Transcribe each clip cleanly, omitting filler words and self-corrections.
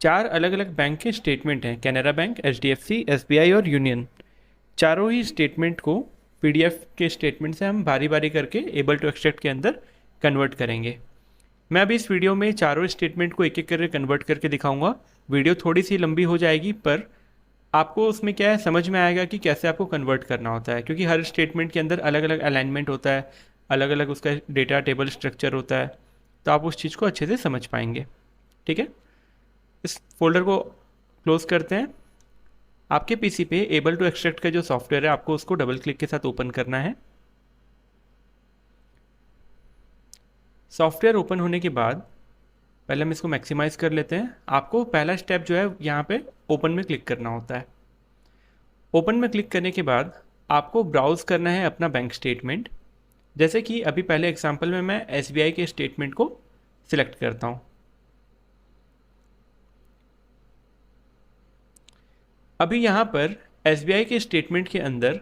चार अलग अलग बैंक के स्टेटमेंट हैं, कैनरा बैंक, एचडीएफसी, एसबीआई और यूनियन। चारों ही स्टेटमेंट को पीडीएफ के स्टेटमेंट से हम बारी बारी करके एबल टू एक्सट्रैक्ट के अंदर कन्वर्ट करेंगे। मैं अभी इस वीडियो में चारों स्टेटमेंट को एक एक करके कन्वर्ट करके दिखाऊंगा। वीडियो थोड़ी सी लंबी हो जाएगी, पर आपको उसमें क्या है समझ में आएगा कि कैसे आपको कन्वर्ट करना होता है, क्योंकि हर स्टेटमेंट के अंदर अलग अलग अलाइनमेंट होता है, अलग अलग उसका डेटा टेबल स्ट्रक्चर होता है, तो आप उस चीज़ को अच्छे से समझ पाएंगे। ठीक है, इस फोल्डर को क्लोज करते हैं। आपके पीसी पे एबल टू एक्सट्रैक्ट का जो सॉफ्टवेयर है, आपको उसको डबल क्लिक के साथ ओपन करना है। सॉफ्टवेयर ओपन होने के बाद पहले हम इसको मैक्सिमाइज कर लेते हैं। आपको पहला स्टेप जो है यहाँ पे ओपन में क्लिक करना होता है। ओपन में क्लिक करने के बाद आपको ब्राउज करना है अपना बैंक स्टेटमेंट। जैसे कि अभी पहले एग्जांपल में मैं एसबीआई के स्टेटमेंट को सिलेक्ट करता हूँ। अभी यहाँ पर एसबीआई के स्टेटमेंट के अंदर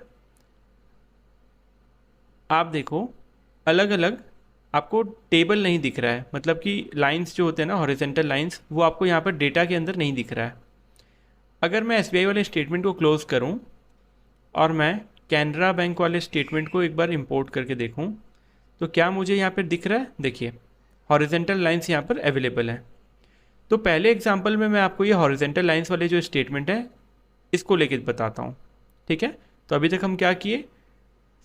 आप देखो अलग अलग आपको टेबल नहीं दिख रहा है, मतलब कि लाइंस जो होते हैं ना, हॉरिजॉन्टल लाइंस, वो आपको यहाँ पर डेटा के अंदर नहीं दिख रहा है। अगर मैं एसबीआई वाले स्टेटमेंट को क्लोज करूँ और मैं कैनरा बैंक वाले स्टेटमेंट को एक बार इंपोर्ट करके देखूँ, तो क्या मुझे यहाँ पर दिख रहा है? देखिए हॉरिजॉन्टल लाइंस यहाँ पर अवेलेबल है। तो पहले एग्जाम्पल में मैं आपको ये हॉरिजॉन्टल लाइंस वाले जो स्टेटमेंट है इसको लेके बताता हूँ। ठीक है, तो अभी तक हम क्या किए,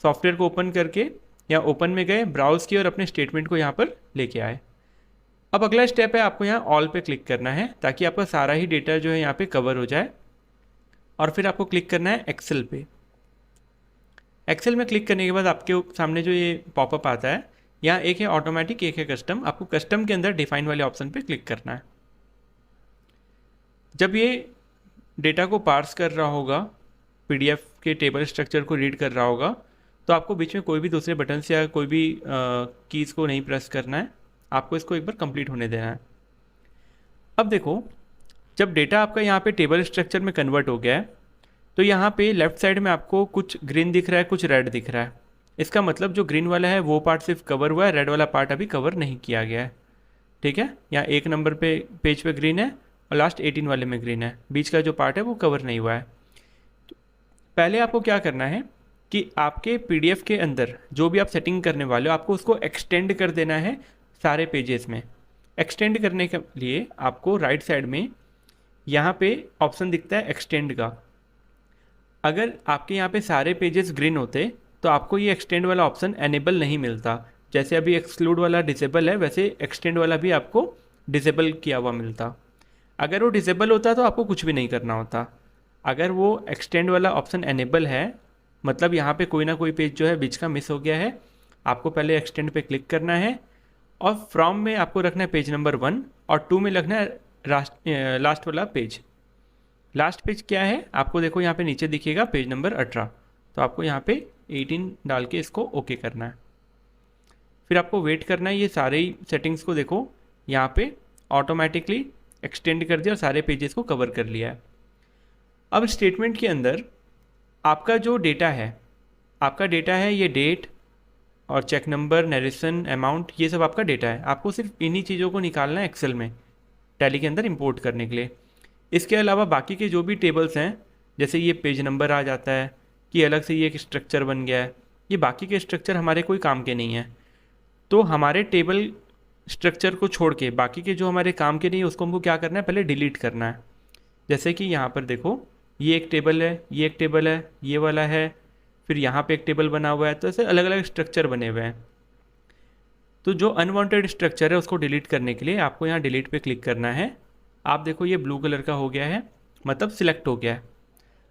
सॉफ्टवेयर को ओपन करके या ओपन में गए, ब्राउज किए और अपने स्टेटमेंट को यहाँ पर लेके आए। अब अगला स्टेप है, आपको यहाँ ऑल पे क्लिक करना है ताकि आपका सारा ही डेटा जो है यहाँ पे कवर हो जाए। और फिर आपको क्लिक करना है एक्सेल पे। एक्सेल में क्लिक करने के बाद आपके सामने जो ये पॉपअप आता है, यहाँ एक है ऑटोमेटिक, एक है कस्टम। आपको कस्टम के अंदर डिफाइन वाले ऑप्शन पे क्लिक करना है। जब ये डेटा को पार्स कर रहा होगा, पीडीएफ के टेबल स्ट्रक्चर को रीड कर रहा होगा, तो आपको बीच में कोई भी दूसरे बटन से या कोई भी कीज़ को नहीं प्रेस करना है। आपको इसको एक बार कंप्लीट होने देना है। अब देखो, जब डेटा आपका यहाँ पे टेबल स्ट्रक्चर में कन्वर्ट हो गया है, तो यहाँ पे लेफ्ट साइड में आपको कुछ ग्रीन दिख रहा है, कुछ रेड दिख रहा है। इसका मतलब जो ग्रीन वाला है वो पार्ट सिर्फ कवर हुआ है, रेड वाला पार्ट अभी कवर नहीं किया गया है। ठीक है, यहाँ 1 नंबर पे पेज पे ग्रीन है और लास्ट 18 वाले में ग्रीन है, बीच का जो पार्ट है वो कवर नहीं हुआ है। तो पहले आपको क्या करना है कि आपके पीडीएफ के अंदर जो भी आप सेटिंग करने वाले हो, आपको उसको एक्सटेंड कर देना है सारे पेजेस में। एक्सटेंड करने के लिए आपको राइट साइड में यहाँ पे ऑप्शन दिखता है एक्सटेंड का। अगर आपके यहाँ पे सारे पेजेस ग्रीन होते तो आपको ये एक्सटेंड वाला ऑप्शन एनेबल नहीं मिलता। जैसे अभी एक्सक्लूड वाला डिसेबल है, वैसे एक्सटेंड वाला भी आपको डिसेबल किया हुआ मिलता। अगर वो डिसेबल होता तो आपको कुछ भी नहीं करना होता। अगर वो एक्सटेंड वाला ऑप्शन एनेबल है, मतलब यहाँ पे कोई ना कोई पेज जो है बीच का मिस हो गया है, आपको पहले एक्सटेंड पे क्लिक करना है और फ्रॉम में आपको रखना है पेज नंबर 1 और 2 में रखना है लास्ट वाला पेज। लास्ट पेज क्या है, आपको देखो यहाँ पे नीचे दिखेगा पेज नंबर 18, तो आपको यहाँ पे 18 डाल के इसको ओके करना है। फिर आपको वेट करना है। ये सारे ही सेटिंग्स को देखो यहाँ पे ऑटोमेटिकली एक्सटेंड कर दिया और सारे पेजेस को कवर कर लिया है। अब स्टेटमेंट के अंदर आपका जो डेटा है, ये डेट और चेक नंबर, नरेशन, अमाउंट, ये सब आपका डेटा है। आपको सिर्फ इन्हीं चीज़ों को निकालना है एक्सेल में टैली के अंदर इंपोर्ट करने के लिए। इसके अलावा बाकी के जो भी टेबल्स हैं, जैसे ये पेज नंबर आ जाता है कि अलग से ये एक स्ट्रक्चर बन गया है, ये बाकी के स्ट्रक्चर हमारे कोई काम के नहीं है। तो हमारे टेबल स्ट्रक्चर को छोड़ के बाकी के जो हमारे काम के नहीं है उसको हमको क्या करना है, पहले डिलीट करना है। जैसे कि यहाँ पर देखो, ये एक टेबल है, ये एक टेबल है, ये वाला है, फिर यहाँ पे एक टेबल बना हुआ है, तो ऐसे अलग अलग स्ट्रक्चर बने हुए हैं। तो जो अनवांटेड स्ट्रक्चर है उसको डिलीट करने के लिए आपको यहाँ डिलीट पे क्लिक करना है। आप देखो ये ब्लू कलर का हो गया है, मतलब सिलेक्ट हो गया है।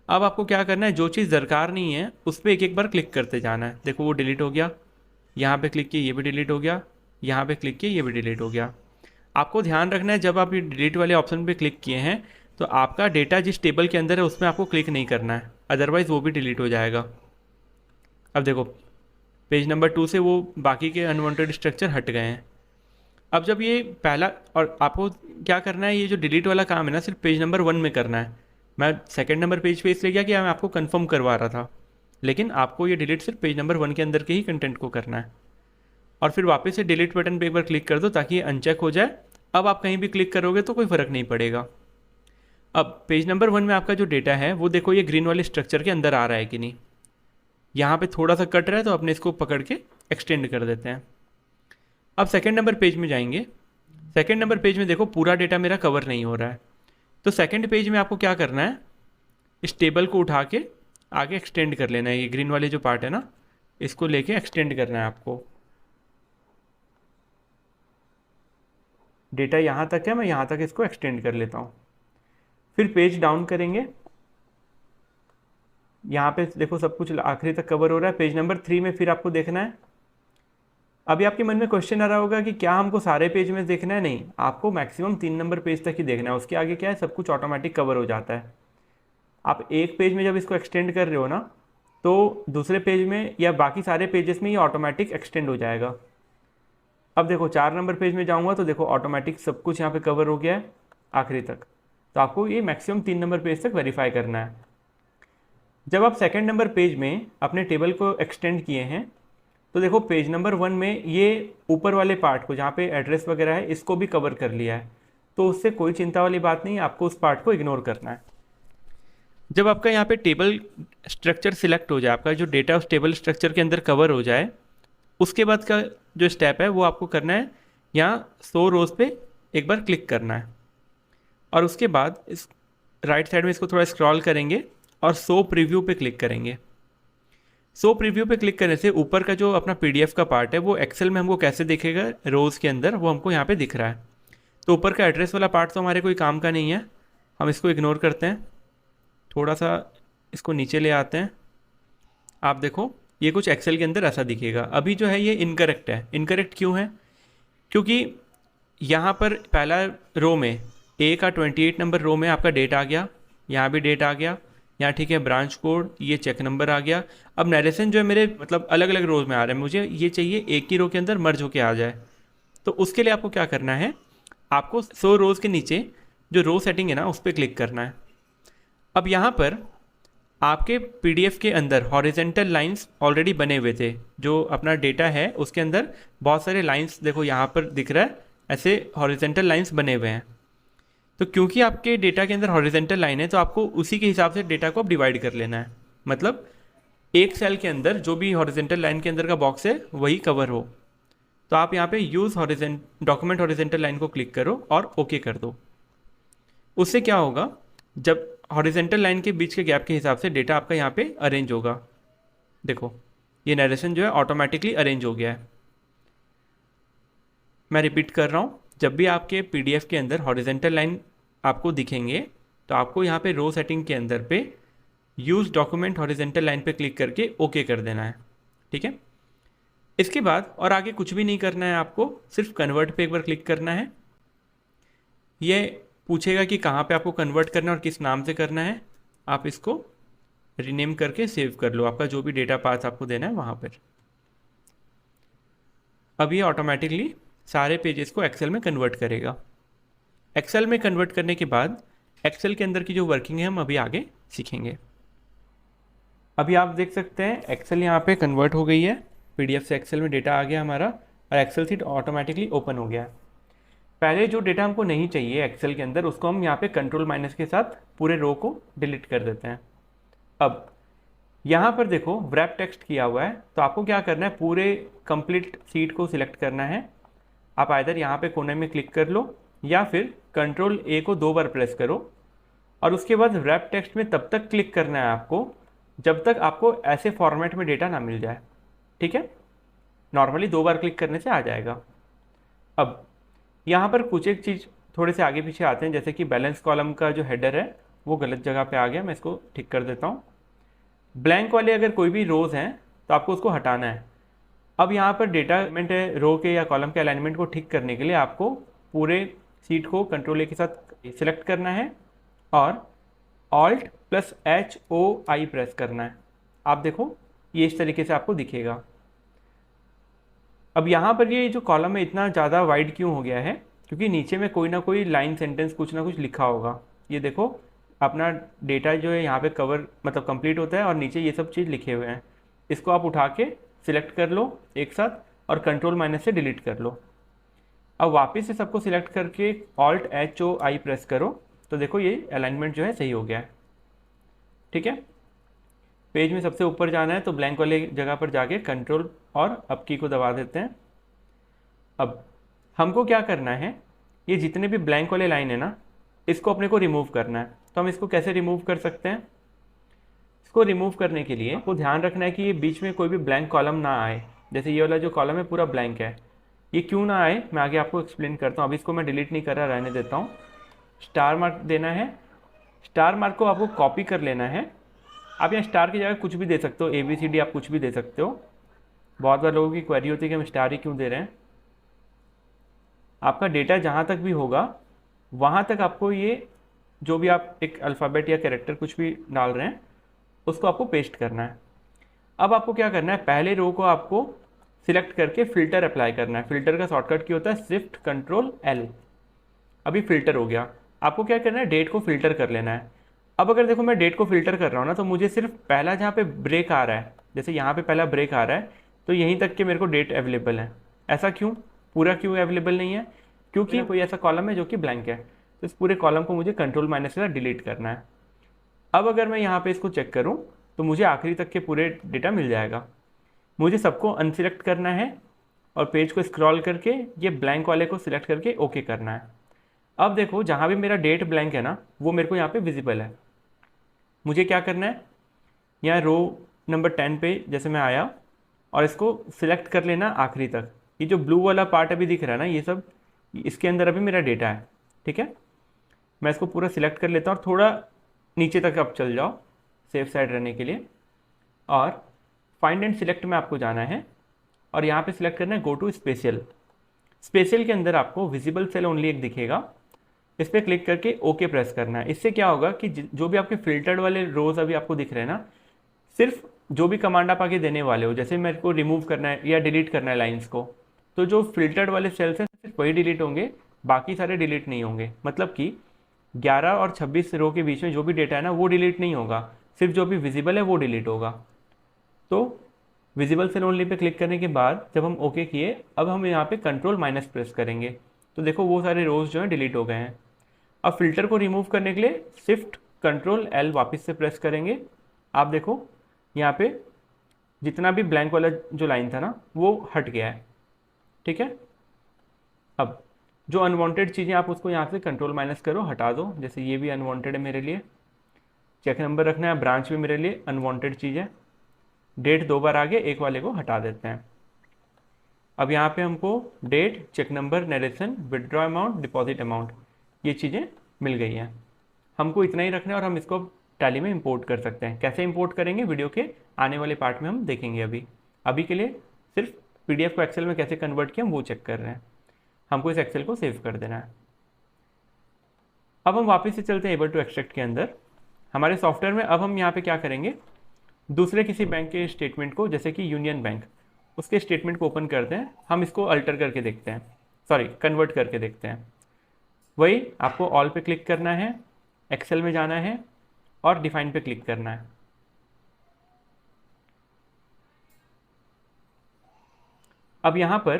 अब आपको क्या करना है, जो चीज़ दरकार नहीं है उस पर एक एक बार क्लिक करते जाना है। देखो वो डिलीट हो गया, यहाँ पे क्लिक किए ये भी डिलीट हो गया, यहाँ पे क्लिक किए ये भी डिलीट हो गया। आपको ध्यान रखना है, जब आप ये डिलीट वाले ऑप्शन पे क्लिक किए हैं तो आपका डेटा जिस टेबल के अंदर है उसमें आपको क्लिक नहीं करना है, अदरवाइज़ वो भी डिलीट हो जाएगा। अब देखो पेज नंबर 2 से वो बाकी के अनवांटेड स्ट्रक्चर हट गए हैं। अब जब ये पहला, और आपको क्या करना है, ये जो डिलीट वाला काम है ना सिर्फ पेज नंबर 1 में करना है। मैं सेकंड नंबर पेज पे इसलिए किया कि मैं आपको कंफर्म करवा रहा था, लेकिन आपको ये डिलीट सिर्फ पेज नंबर 1 के अंदर के ही कंटेंट को करना है। और फिर वापस से डिलीट बटन पे एक बार क्लिक कर दो ताकि ये अनचेक हो जाए। अब आप कहीं भी क्लिक करोगे तो कोई फ़र्क नहीं पड़ेगा। अब पेज नंबर 1 में आपका जो डेटा है वो देखो ये ग्रीन वाले स्ट्रक्चर के अंदर आ रहा है कि नहीं। यहाँ पे थोड़ा सा कट रहा है तो अपने इसको पकड़ के एक्सटेंड कर देते हैं। अब सेकंड नंबर पेज में जाएंगे। सेकंड नंबर पेज में देखो पूरा डेटा मेरा कवर नहीं हो रहा है, तो सेकंड पेज में आपको क्या करना है, इस टेबल को उठा के आगे एक्सटेंड कर लेना है। ये ग्रीन वाले जो पार्ट है ना, इसको लेके एक्सटेंड करना है आपको। डेटा यहाँ तक है, मैं यहाँ तक इसको एक्सटेंड कर लेता हूँ। फिर पेज डाउन करेंगे। यहाँ पे देखो सब कुछ आखिरी तक कवर हो रहा है। पेज नंबर 3 में फिर आपको देखना है। अभी आपके मन में क्वेश्चन आ रहा होगा कि क्या हमको सारे पेज में देखना है? नहीं, आपको मैक्सिमम 3 नंबर पेज तक ही देखना है, उसके आगे क्या है, सब कुछ ऑटोमेटिक कवर हो जाता है। आप एक पेज में जब इसको एक्सटेंड कर रहे हो ना, तो दूसरे पेज में या बाकी सारे पेजेस में ये ऑटोमेटिक एक्सटेंड हो जाएगा। अब देखो 4 नंबर पेज में जाऊँगा तो देखो ऑटोमेटिक सब कुछ यहाँ पर कवर हो गया है आखिरी तक। तो आपको ये मैक्सिमम 3 नंबर पेज तक वेरीफाई करना है। जब आप सेकंड नंबर पेज में अपने टेबल को एक्सटेंड किए हैं तो देखो पेज नंबर 1 में ये ऊपर वाले पार्ट को जहाँ पे एड्रेस वगैरह है इसको भी कवर कर लिया है, तो उससे कोई चिंता वाली बात नहीं है, आपको उस पार्ट को इग्नोर करना है। जब आपका यहाँ पे टेबल स्ट्रक्चर सिलेक्ट हो जाए, आपका जो डेटा उस टेबल स्ट्रक्चर के अंदर कवर हो जाए, उसके बाद का जो स्टेप है वो आपको करना है, यहाँ 100 रोज पे एक बार क्लिक करना है और उसके बाद इस राइट साइड में इसको थोड़ा स्क्रॉल करेंगे और शो प्रीव्यू पे क्लिक करेंगे। शो प्रीव्यू पे क्लिक करने से ऊपर का जो अपना पीडीएफ का पार्ट है वो एक्सेल में हमको कैसे दिखेगा रोज़ के अंदर, वो हमको यहाँ पे दिख रहा है। तो ऊपर का एड्रेस वाला पार्ट तो हमारे कोई काम का नहीं है, हम इसको इग्नोर करते हैं। थोड़ा सा इसको नीचे ले आते हैं। आप देखो ये कुछ एक्सेल के अंदर ऐसा दिखेगा। अभी जो है ये इनकरेक्ट है। इनकरेक्ट क्यों है? क्योंकि यहाँ पर पहला रो में ए का 28 नंबर रो में आपका डेट आ गया, यहाँ भी डेट आ गया, यहाँ ठीक है ब्रांच कोड, ये चेक नंबर आ गया। अब नरेशन जो है मेरे मतलब अलग अलग रोज में आ रहा है, मुझे ये चाहिए एक ही रो के अंदर मर्ज होके आ जाए। तो उसके लिए आपको क्या करना है, आपको 100 रोज के नीचे जो रो सेटिंग है ना उस पर क्लिक करना है। अब यहाँ पर आपके पीडीएफ के अंदर हॉरिजेंटल लाइंस ऑलरेडी बने हुए थे। जो अपना डेटा है उसके अंदर बहुत सारे लाइंस देखो यहाँ पर दिख रहा है, ऐसे हॉरिजेंटल लाइंस बने हुए हैं। तो क्योंकि आपके डेटा के अंदर हॉरिजेंटल लाइन है तो आपको उसी के हिसाब से डेटा को अब डिवाइड कर लेना है। मतलब एक सेल के अंदर जो भी हॉरिजेंटल लाइन के अंदर का बॉक्स है वही कवर हो। तो आप यहाँ पे यूज़ डॉक्यूमेंट हॉरिजेंटल लाइन को क्लिक करो और ओके कर दो। उससे क्या होगा, जब हॉरिजेंटल लाइन के बीच के गैप के हिसाब से डेटा आपका यहाँ पे अरेंज होगा। देखो ये नरेशन जो है ऑटोमेटिकली अरेंज हो गया है। मैं रिपीट कर रहा हूँ, जब भी आपके पीडीएफ के अंदर हॉरिजेंटल लाइन आपको दिखेंगे तो आपको यहाँ पे रो सेटिंग के अंदर पे यूज़ डॉक्यूमेंट हॉरिजेंटल लाइन पे क्लिक करके ओके कर देना है। ठीक है, इसके बाद और आगे कुछ भी नहीं करना है, आपको सिर्फ कन्वर्ट पे एक बार क्लिक करना है। ये पूछेगा कि कहाँ पे आपको कन्वर्ट करना है और किस नाम से करना है। आप इसको रीनेम करके सेव कर लो, आपका जो भी डेटा पाथ आपको देना है वहाँ पर। अब ये ऑटोमेटिकली सारे पेजेस को एक्सेल में कन्वर्ट करेगा। एक्सेल में कन्वर्ट करने के बाद एक्सेल के अंदर की जो वर्किंग है हम अभी आगे सीखेंगे। अभी आप देख सकते हैं एक्सेल यहाँ पे कन्वर्ट हो गई है, पीडीएफ से एक्सेल में डेटा आ गया हमारा और एक्सेल सीट ऑटोमेटिकली ओपन हो गया है। पहले जो डेटा हमको नहीं चाहिए एक्सेल के अंदर उसको हम यहाँ पे कंट्रोल माइनस के साथ पूरे रो को डिलीट कर देते हैं। अब यहाँ पर देखो व्रैप टेक्स्ट किया हुआ है, तो आपको क्या करना है, पूरे कंप्लीट सीट को सिलेक्ट करना है। आप आइदर यहाँ पे कोने में क्लिक कर लो या फिर कंट्रोल ए को 2 बार प्रेस करो और उसके बाद व्रैप टेक्स्ट में तब तक क्लिक करना है आपको जब तक आपको ऐसे फॉर्मेट में डेटा ना मिल जाए। ठीक है, नॉर्मली 2 बार क्लिक करने से आ जाएगा। अब यहाँ पर कुछ एक चीज़ थोड़े से आगे पीछे आते हैं, जैसे कि बैलेंस कॉलम का जो हेडर है वो गलत जगह पे आ गया, मैं इसको ठीक कर देता हूँ। ब्लैंक वाले अगर कोई भी रोज़ हैं तो आपको उसको हटाना है। अब यहाँ पर डेटा एलिमेंट है, रो के या कॉलम के अलाइनमेंट को ठीक करने के लिए आपको पूरे सीट को कंट्रोल ए के साथ सिलेक्ट करना है और Alt+HOI प्रेस करना है। आप देखो ये इस तरीके से आपको दिखेगा। अब यहाँ पर ये जो कॉलम है इतना ज़्यादा वाइड क्यों हो गया है, क्योंकि नीचे में कोई ना कोई लाइन सेंटेंस कुछ ना कुछ लिखा होगा। ये देखो अपना डेटा जो है यहाँ पे कवर मतलब कंप्लीट होता है और नीचे ये सब चीज़ लिखे हुए हैं। इसको आप उठा के सिलेक्ट कर लो एक साथ और कंट्रोल माइनस से डिलीट कर लो। अब वापस से सबको सिलेक्ट करके Alt+HOI प्रेस करो तो देखो ये अलाइनमेंट जो है सही हो गया है। ठीक है, पेज में सबसे ऊपर जाना है तो ब्लैंक वाले जगह पर जाके कंट्रोल और अप की को दबा देते हैं। अब हमको क्या करना है, ये जितने भी ब्लैंक वाले लाइन है ना, इसको अपने को रिमूव करना है। तो हम इसको कैसे रिमूव कर सकते हैं? इसको रिमूव करने के लिए आपको ध्यान रखना है कि ये बीच में कोई भी ब्लैंक कॉलम ना आए। जैसे ये वाला जो कॉलम है पूरा ब्लैंक है, ये क्यों ना आए मैं आगे आपको एक्सप्लेन करता हूँ। अभी इसको मैं डिलीट नहीं कर रहा, रहने देता हूँ। स्टार मार्क देना है, स्टार मार्क को आपको कॉपी कर लेना है। आप यहाँ स्टार की जगह कुछ भी दे सकते हो, ABCD आप कुछ भी दे सकते हो। बहुत बार लोगों की क्वेरी होती है कि हम स्टार ही क्यों दे रहे हैं। आपका डेटा जहाँ तक भी होगा वहाँ तक आपको ये जो भी आप एक अल्फ़ाबेट या कैरेक्टर कुछ भी डाल रहे हैं उसको आपको पेस्ट करना है। अब आपको क्या करना है, पहले रो को आपको सिलेक्ट करके फ़िल्टर अप्लाई करना है। फ़िल्टर का शॉर्टकट क्या होता है, शिफ्ट कंट्रोल L। अभी फ़िल्टर हो गया। आपको क्या करना है, डेट को फ़िल्टर कर लेना है। अब अगर देखो मैं डेट को फ़िल्टर कर रहा हूँ ना, तो मुझे सिर्फ पहला जहाँ पे ब्रेक आ रहा है, जैसे यहाँ पे पहला ब्रेक आ रहा है तो यहीं तक के मेरे को डेट अवेलेबल है। ऐसा क्यों, पूरा क्यों अवेलेबल नहीं है? क्योंकि कोई ऐसा कॉलम है जो कि ब्लैंक है, तो इस पूरे कॉलम को मुझे कंट्रोल माइनस के साथ डिलीट करना है। अब अगर मैं यहाँ पे इसको चेक करूँ तो मुझे आखिरी तक के पूरे डेटा मिल जाएगा। मुझे सबको अनसिलेक्ट करना है और पेज को स्क्रॉल करके ये ब्लैंक वाले को सिलेक्ट करके ओके करना है। अब देखो जहाँ भी मेरा डेट ब्लैंक है ना, वो मेरे को यहाँ पे विजिबल है। मुझे क्या करना है, यहाँ रो नंबर 10 पे जैसे मैं आया और इसको सिलेक्ट कर लेना आखिरी तक। ये जो ब्लू वाला पार्ट अभी दिख रहा है ना, ये सब इसके अंदर अभी मेरा डेटा है। ठीक है, मैं इसको पूरा सिलेक्ट कर लेता हूँ और थोड़ा नीचे तक आप चल जाओ सेफ साइड रहने के लिए। और फाइंड एंड सिलेक्ट में आपको जाना है और यहाँ पे सिलेक्ट करना है गो टू स्पेशल। स्पेशल के अंदर आपको विजिबल सेल ओनली एक दिखेगा, इस पर क्लिक करके ओके प्रेस करना है। इससे क्या होगा कि जो भी आपके फिल्टर्ड वाले रोज अभी आपको दिख रहे हैं ना, सिर्फ जो भी कमांड आप आगे देने वाले हो, जैसे मेरे को रिमूव करना है या डिलीट करना है लाइंस को, तो जो फिल्टर्ड वाले सेल्स हैं सिर्फ वही डिलीट होंगे, बाकी सारे डिलीट नहीं होंगे। मतलब कि 11 और 26 रो के बीच में जो भी डेटा है ना वो डिलीट नहीं होगा, सिर्फ जो भी विजिबल है वो डिलीट होगा। तो visible cell only pay click करने के बाद जब हम ओके किए, अब हम यहाँ पे कंट्रोल माइनस प्रेस करेंगे तो देखो वो सारे रोज जो हैं डिलीट हो गए हैं। अब फिल्टर को रिमूव करने के लिए शिफ्ट कंट्रोल L वापस से प्रेस करेंगे। आप देखो यहाँ पे जितना भी ब्लैंक वाला जो लाइन था ना वो हट गया है। ठीक है, अब जो अनवांटेड चीज़ें आप उसको यहाँ से कंट्रोल माइनस करो, हटा दो। जैसे ये भी अनवांटेड है मेरे लिए, चेक नंबर रखना है, ब्रांच भी मेरे लिए अनवांटेड चीज़ है। डेट 2 बार आगे, एक वाले को हटा देते हैं। अब यहाँ पे हमको date, check number, narration, withdraw amount, deposit amount, ये चीज़ें मिल गई हैं। हमको इतना ही रखना है और हम इसको टैली में इंपोर्ट कर सकते हैं। कैसे इंपोर्ट करेंगे वीडियो के आने वाले पार्ट में हम देखेंगे। अभी के लिए सिर्फ PDF को एक्सेल में कैसे कन्वर्ट किया हम वो चेक कर रहे हैं। हमको इस एक्सेल को सेव कर देना है। अब हम वापस से चलते हैं एबल टू एक्सट्रैक्ट के अंदर हमारे सॉफ्टवेयर में। अब हम यहाँ पे क्या करेंगे, दूसरे किसी बैंक के स्टेटमेंट को, जैसे कि यूनियन बैंक, उसके स्टेटमेंट को ओपन करते हैं। हम इसको अल्टर करके देखते हैं, सॉरी कन्वर्ट करके देखते हैं। वही आपको ऑल पे क्लिक करना है, एक्सेल में जाना है और डिफाइन पे क्लिक करना है। अब यहाँ पर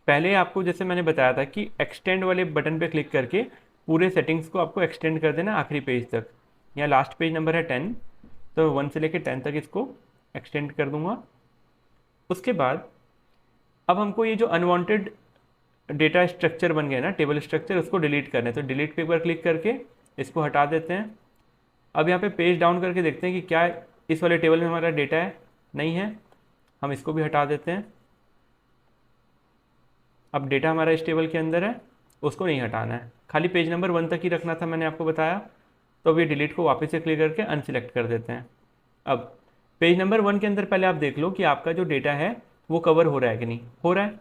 पहले आपको जैसे मैंने बताया था कि एक्सटेंड वाले बटन पे क्लिक करके पूरे सेटिंग्स को आपको एक्सटेंड कर देना आखिरी पेज तक। यहाँ लास्ट पेज नंबर है 10, तो 1 से लेकर 10 तक इसको एक्सटेंड कर दूंगा। उसके बाद अब हमको ये जो अनवांटेड डेटा स्ट्रक्चर बन गया ना, टेबल स्ट्रक्चर, उसको डिलीट करना है। तो डिलीट पे एक बार क्लिक करके इसको हटा देते हैं। अब यहाँ पे पेज डाउन करके देखते हैं कि क्या इस वाले टेबल में हमारा डेटा है, नहीं है, हम इसको भी हटा देते हैं। अब डेटा हमारा इस टेबल के अंदर है, उसको नहीं हटाना है, खाली पेज नंबर 1 तक ही रखना था, मैंने आपको बताया। तो अब ये डिलीट को वापस से क्लिक करके अनसिलेक्ट कर देते हैं। अब पेज नंबर 1 के अंदर पहले आप देख लो कि आपका जो डेटा है वो कवर हो रहा है कि नहीं हो रहा है।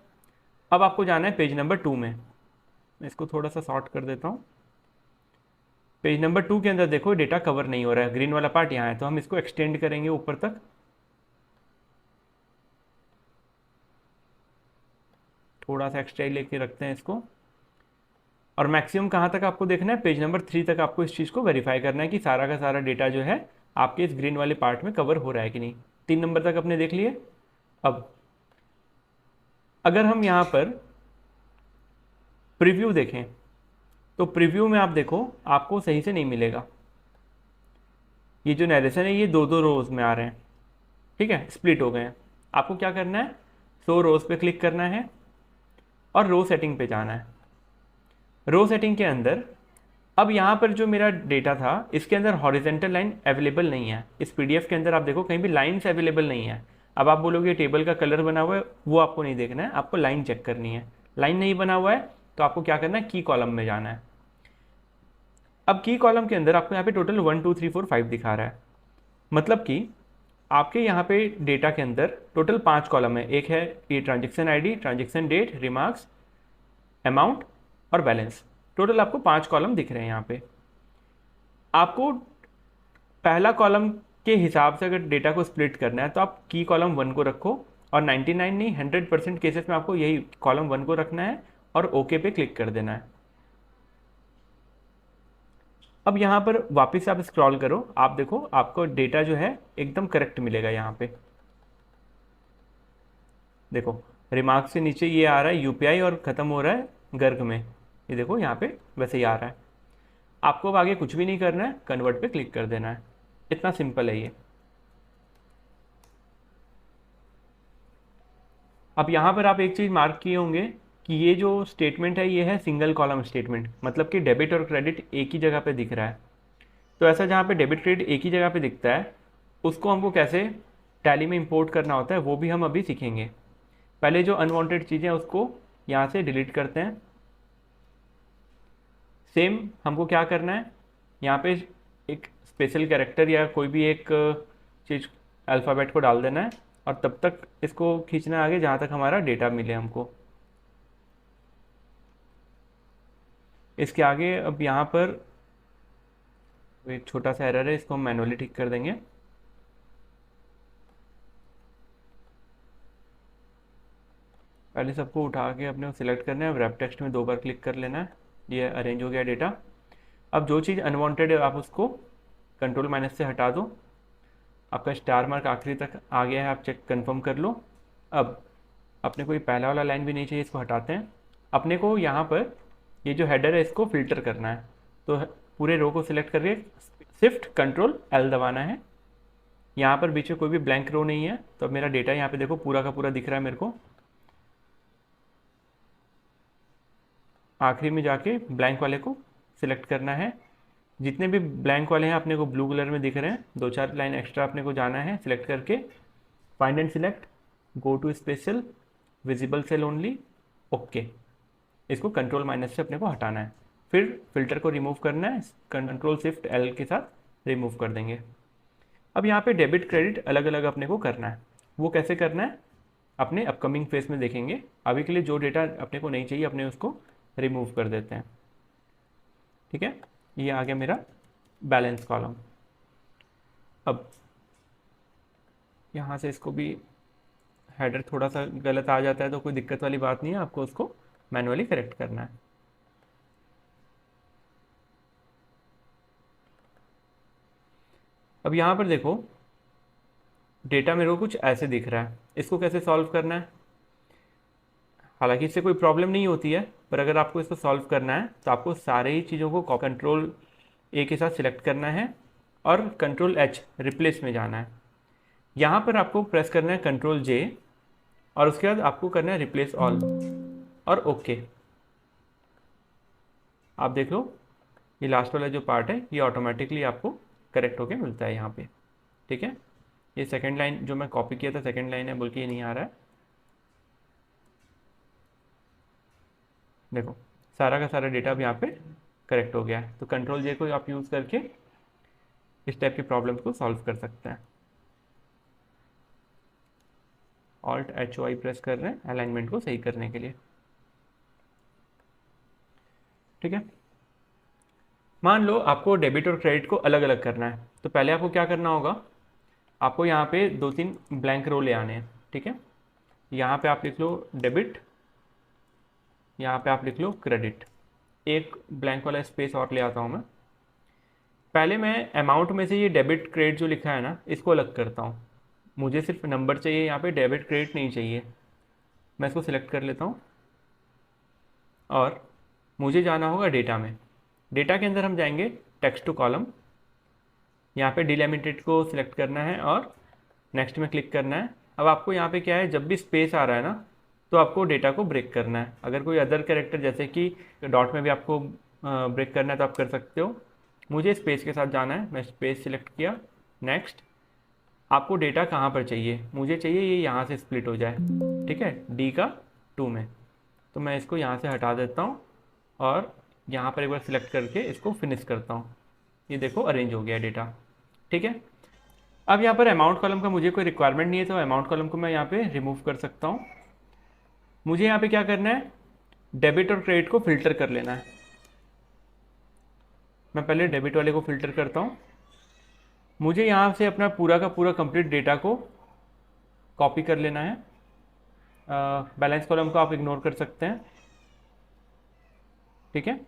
अब आपको जाना है पेज नंबर 2 में। मैं इसको थोड़ा सा शॉर्ट कर देता हूँ। पेज नंबर 2 के अंदर देखो डेटा कवर नहीं हो रहा है, ग्रीन वाला पार्ट यहाँ है, तो हम इसको एक्सटेंड करेंगे ऊपर तक। थोड़ा सा एक्स्ट्रा लेके रखते हैं इसको। और मैक्सिमम कहाँ तक आपको देखना है, पेज नंबर 3 तक आपको इस चीज़ को वेरीफाई करना है कि सारा का सारा डेटा जो है आपके इस ग्रीन वाले पार्ट में कवर हो रहा है कि नहीं। 3 नंबर तक अपने देख लिए। अब अगर हम यहाँ पर प्रीव्यू देखें तो प्रीव्यू में आप देखो आपको सही से नहीं मिलेगा। ये जो नरेशन है ये दो दो रोज में आ रहे हैं, ठीक है, स्प्लिट हो गए हैं। आपको क्या करना है, शो रोज पे क्लिक करना है और रो सेटिंग पे जाना है। रो सेटिंग के अंदर अब यहाँ पर जो मेरा डेटा था इसके अंदर हॉरिजेंटल लाइन अवेलेबल नहीं है। इस पीडीएफ के अंदर आप देखो कहीं भी लाइन्स अवेलेबल नहीं है। अब आप बोलोगे टेबल का कलर बना हुआ है, वो आपको नहीं देखना है, आपको लाइन चेक करनी है। लाइन नहीं बना हुआ है तो आपको क्या करना है, की कॉलम में जाना है। अब की कॉलम के अंदर आपको यहाँ पे टोटल 1 2 3 4 5 दिखा रहा है, मतलब कि आपके यहाँ पे डेटा के अंदर टोटल 5 कॉलम है। एक है ये transaction ID, transaction date, remarks, amount और बैलेंस। टोटल आपको 5 कॉलम दिख रहे हैं यहाँ पे। आपको पहला कॉलम के हिसाब से अगर डेटा को स्प्लिट करना है तो आप की कॉलम 1 को रखो, और 99 नहीं 100% केसेस में आपको यही कॉलम 1 को रखना है और ओके पे क्लिक कर देना है। अब यहाँ पर वापस से आप स्क्रॉल करो, आप देखो आपको डेटा जो है एकदम करेक्ट मिलेगा। यहाँ पे देखो रिमार्क्स से नीचे ये आ रहा है यूपीआई और ख़त्म हो रहा है गर्ग में, ये देखो यहाँ पे वैसे ही आ रहा है। आपको अब आगे कुछ भी नहीं करना है, कन्वर्ट पे क्लिक कर देना है। इतना सिंपल है ये। अब यहाँ पर आप एक चीज़ मार्क किए होंगे कि ये जो स्टेटमेंट है ये है सिंगल कॉलम स्टेटमेंट, मतलब कि डेबिट और क्रेडिट एक ही जगह पे दिख रहा है। तो ऐसा जहाँ पे डेबिट क्रेडिट एक ही जगह पे दिखता है उसको हमको कैसे टैली में इंपोर्ट करना होता है वो भी हम अभी सीखेंगे। पहले जो अनवांटेड चीज़ें उसको यहाँ से डिलीट करते हैं। सेम हमको क्या करना है, यहाँ पे एक स्पेशल कैरेक्टर या कोई भी एक चीज़ अल्फ़ाबेट को डाल देना है और तब तक इसको खींचना है आगे जहाँ तक हमारा डेटा मिले हमको। इसके आगे अब यहाँ पर एक छोटा सा एरर है, इसको हम मैनुअली ठीक कर देंगे। पहले सबको उठा के अपने को सिलेक्ट करना है, रैप टेक्स्ट में 2 बार क्लिक कर लेना है। ये अरेंज हो गया डेटा। अब जो चीज़ अनवांटेड है आप उसको कंट्रोल माइनस से हटा दो। आपका स्टार मार्क आखिरी तक आ गया है, आप चेक कंफर्म कर लो। अब अपने को ये पहला वाला लाइन भी नहीं चाहिए, इसको हटाते हैं। अपने को यहाँ पर ये जो हेडर है इसको फिल्टर करना है, तो पूरे रो को सिलेक्ट करके शिफ्ट कंट्रोल एल दबाना है। यहाँ पर बीच में कोई भी ब्लैंक रो नहीं है, तो अब मेरा डेटा यहाँ पे देखो पूरा का पूरा दिख रहा है मेरे को। आखिरी में जाके ब्लैंक वाले को सिलेक्ट करना है। जितने भी ब्लैंक वाले हैं अपने को ब्लू कलर में दिख रहे हैं, 2 4 लाइन एक्स्ट्रा अपने को जाना है सिलेक्ट करके, find and select, go to special, visible cell only, okay. इसको कंट्रोल माइनस से अपने को हटाना है। फिर फिल्टर को रिमूव करना है, कंट्रोल शिफ्ट एल के साथ रिमूव कर देंगे। अब यहाँ पे डेबिट क्रेडिट अलग अलग अपने को करना है। वो कैसे करना है अपने अपकमिंग फेज में देखेंगे। अभी के लिए जो डेटा अपने को नहीं चाहिए अपने उसको रिमूव कर देते हैं, ठीक है। ये आ गया मेरा बैलेंस कॉलम। अब यहाँ से इसको भी हेडर थोड़ा सा गलत आ जाता है तो कोई दिक्कत वाली बात नहीं है, आपको उसको मैनुअली करेक्ट करना है। अब यहाँ पर देखो डेटा मेरे को कुछ ऐसे दिख रहा है, इसको कैसे सॉल्व करना है। हालांकि इससे कोई प्रॉब्लम नहीं होती है, पर अगर आपको इसको सॉल्व करना है तो आपको सारे ही चीज़ों को कंट्रोल ए के साथ सिलेक्ट करना है और कंट्रोल एच रिप्लेस में जाना है। यहाँ पर आपको प्रेस करना है कंट्रोल जे और उसके बाद आपको करना है रिप्लेस ऑल और ओके। आप देख लो ये लास्ट वाला जो पार्ट है ये ऑटोमेटिकली आपको करेक्ट होके मिलता है यहाँ पे, ठीक है। ये सेकंड लाइन जो मैं कॉपी किया था सेकंड लाइन है बोल के ये नहीं आ रहा है। देखो सारा का सारा डेटा अब यहाँ पे करेक्ट हो गया है। तो कंट्रोल जे को आप यूज़ करके इस टाइप की प्रॉब्लम्स को सॉल्व कर सकते हैं। Alt H O I press कर रहे हैं अलाइनमेंट को सही करने के लिए, ठीक है। मान लो आपको डेबिट और क्रेडिट को अलग अलग करना है, तो पहले आपको क्या करना होगा, आपको यहाँ पे 2 3 ब्लैंक रो ले आने हैं, ठीक है। यहाँ पे आप लिख लो डेबिट, यहाँ पे आप लिख लो क्रेडिट। एक ब्लैंक वाला स्पेस और ले आता हूँ मैं। पहले मैं अमाउंट में से ये डेबिट क्रेडिट जो लिखा है ना इसको अलग करता हूँ। मुझे सिर्फ नंबर चाहिए, यहाँ पे डेबिट क्रेडिट नहीं चाहिए। मैं इसको सिलेक्ट कर लेता हूँ और मुझे जाना होगा डेटा में। डेटा के अंदर हम जाएंगे टेक्स्ट टू कॉलम, यहाँ पे डिलिमिटेड को सिलेक्ट करना है और नेक्स्ट में क्लिक करना है। अब आपको यहाँ पे क्या है, जब भी स्पेस आ रहा है ना, तो आपको डेटा को ब्रेक करना है। अगर कोई अदर कैरेक्टर जैसे कि डॉट में भी आपको ब्रेक करना है तो आप कर सकते हो। मुझे स्पेस के साथ जाना है, मैं स्पेस सिलेक्ट किया, नेक्स्ट। आपको डेटा कहाँ पर चाहिए, मुझे चाहिए ये यहाँ से स्प्लिट हो जाए, ठीक है, डी का 2 में। तो मैं इसको यहाँ से हटा देता हूँ और यहाँ पर एक बार सिलेक्ट करके इसको फिनिश करता हूँ। ये देखो अरेंज हो गया डेटा, ठीक है। अब यहाँ पर अमाउंट कॉलम का मुझे कोई रिक्वायरमेंट नहीं है, तो अमाउंट कॉलम को मैं यहाँ पे रिमूव कर सकता हूँ। मुझे यहाँ पे क्या करना है, डेबिट और क्रेडिट को फिल्टर कर लेना है। मैं पहले डेबिट वाले को फिल्टर करता हूँ। मुझे यहाँ से अपना पूरा का पूरा कंप्लीट डेटा को कॉपी कर लेना है। बैलेंस कॉलम को आप इग्नोर कर सकते हैं, ठीक है।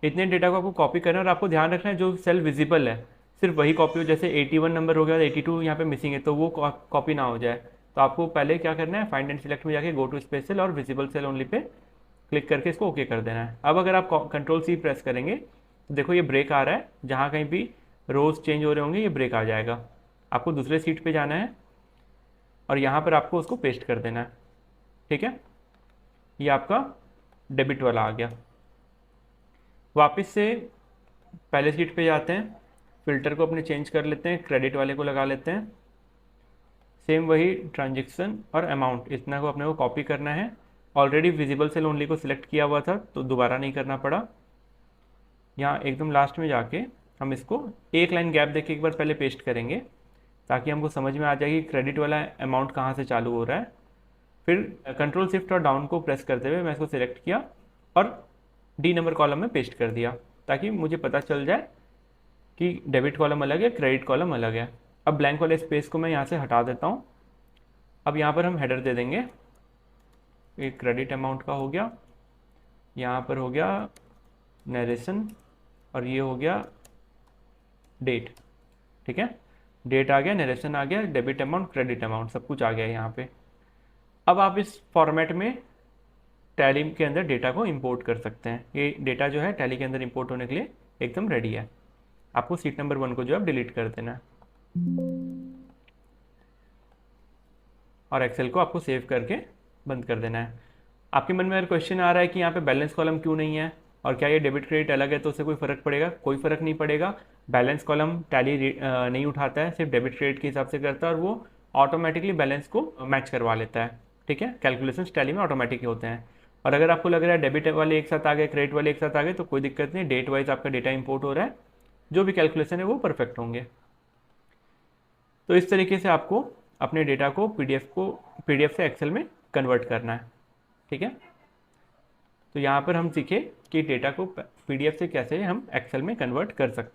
इतने डेटा को आपको कॉपी करना है और आपको ध्यान रखना है जो सेल विजिबल है सिर्फ वही कॉपी हो। जैसे 81 नंबर हो गया, 82 यहाँ पे मिसिंग है, तो वो कॉपी ना हो जाए। तो आपको पहले क्या करना है, फाइंड एंड सिलेक्ट में जाके गो टू स्पेस सेल और visible cell only pay click करके इसको ओके कर देना है। अब अगर आप कंट्रोल सी प्रेस करेंगे तो देखो ये ब्रेक आ रहा है, जहाँ कहीं भी रोज चेंज हो रहे होंगे ये ब्रेक आ जाएगा। आपको दूसरे सीट पे जाना है और यहाँ पर आपको उसको पेस्ट कर देना है, ठीक है। ये आपका डेबिट वाला आ गया। वापस से पहले सीट पे जाते हैं, फिल्टर को अपने चेंज कर लेते हैं, क्रेडिट वाले को लगा लेते हैं। सेम वही ट्रांजेक्शन और अमाउंट, इतना को अपने को कॉपी करना है। ऑलरेडी विजिबल सेल ओनली को सिलेक्ट किया हुआ था तो दोबारा नहीं करना पड़ा। यहाँ एकदम लास्ट में जाके हम इसको एक लाइन गैप देके एक बार पहले पेस्ट करेंगे ताकि हमको समझ में आ जाए कि क्रेडिट वाला अमाउंट कहाँ से चालू हो रहा है। फिर कंट्रोल शिफ्ट और डाउन को प्रेस करते हुए मैं इसको सिलेक्ट किया और डी नंबर कॉलम में पेस्ट कर दिया ताकि मुझे पता चल जाए कि डेबिट कॉलम अलग है, क्रेडिट कॉलम अलग है। अब ब्लैंक वाले स्पेस को मैं यहाँ से हटा देता हूँ। अब यहाँ पर हम हेडर दे देंगे, एक क्रेडिट अमाउंट का हो गया, यहाँ पर हो गया नरेशन और ये हो गया डेट, ठीक है। डेट आ गया, नरेशन आ गया, डेबिट अमाउंट, क्रेडिट अमाउंट, सब कुछ आ गया यहाँ पे। अब आप इस फॉर्मेट में टैली के अंदर डेटा को इंपोर्ट कर सकते हैं। ये डेटा जो है टैली के अंदर इंपोर्ट होने के लिए एकदम रेडी है। आपको सीट नंबर 1 को जो है डिलीट कर देना है और एक्सेल को आपको सेव करके बंद कर देना है। आपके मन में अगर क्वेश्चन आ रहा है कि यहाँ पे बैलेंस कॉलम क्यों नहीं है और क्या ये डेबिट क्रेडिट अलग है तो उससे कोई फ़र्क पड़ेगा, कोई फ़र्क नहीं पड़ेगा। बैलेंस कॉलम टैली नहीं उठाता है, सिर्फ डेबिट क्रेडिट के हिसाब से करता है और वो ऑटोमेटिकली बैलेंस को मैच करवा लेता है, ठीक है। कैलकुलेशन टैली में ऑटोमेटिक होते हैं। और अगर आपको लग रहा है डेबिट वाले एक साथ आ गए, क्रेडिट वाले एक साथ आ गए, तो कोई दिक्कत नहीं, डेट वाइज आपका डेटा इंपोर्ट हो रहा है, जो भी कैलकुलेशन है वो परफेक्ट होंगे। तो इस तरीके से आपको अपने डेटा को पीडीएफ से एक्सेल में कन्वर्ट करना है, ठीक है। तो यहाँ पर हम सीखे कि डेटा को पीडीएफ से कैसे हम एक्सेल में कन्वर्ट कर सकते हैं।